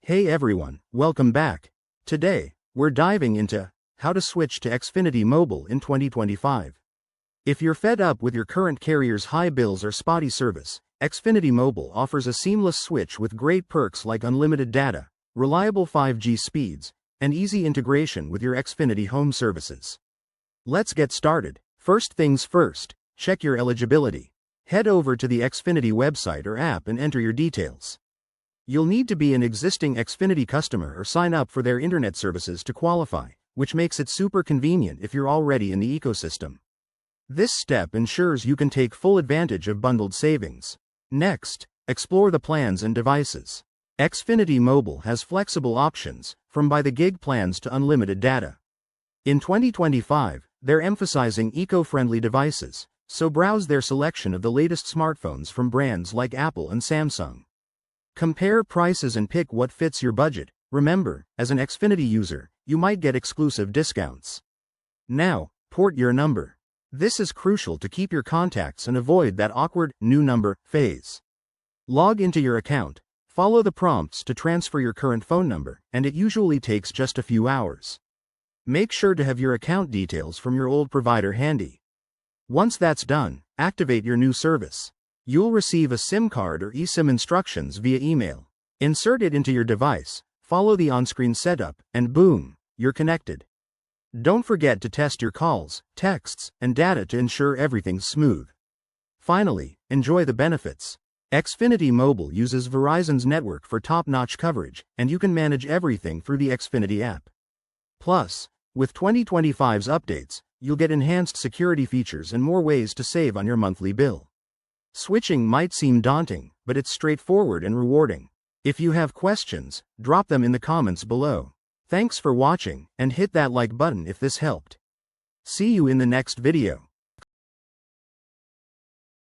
Hey everyone, welcome back. Today, we're diving into how to switch to Xfinity Mobile in 2025. If you're fed up with your current carrier's high bills or spotty service, Xfinity Mobile offers a seamless switch with great perks like unlimited data, reliable 5G speeds, and easy integration with your Xfinity home services. Let's get started. First things first, check your eligibility. Head over to the Xfinity website or app and enter your details. You'll need to be an existing Xfinity customer or sign up for their internet services to qualify, which makes it super convenient if you're already in the ecosystem. This step ensures you can take full advantage of bundled savings. Next, explore the plans and devices. Xfinity Mobile has flexible options, from by-the-gig plans to unlimited data. In 2025, they're emphasizing eco-friendly devices, so browse their selection of the latest smartphones from brands like Apple and Samsung. Compare prices and pick what fits your budget. Remember, as an Xfinity user, you might get exclusive discounts. Now, port your number. This is crucial to keep your contacts and avoid that awkward new number phase. Log into your account, follow the prompts to transfer your current phone number, and it usually takes just a few hours. Make sure to have your account details from your old provider handy. Once that's done, activate your new service. You'll receive a SIM card or eSIM instructions via email. Insert it into your device, follow the on-screen setup, and boom, you're connected. Don't forget to test your calls, texts, and data to ensure everything's smooth. Finally, enjoy the benefits. Xfinity Mobile uses Verizon's network for top-notch coverage, and you can manage everything through the Xfinity app. Plus, with 2025's updates, you'll get enhanced security features and more ways to save on your monthly bill. Switching might seem daunting, but it's straightforward and rewarding. If you have questions, drop them in the comments below. Thanks for watching, and hit that like button if this helped. See you in the next video.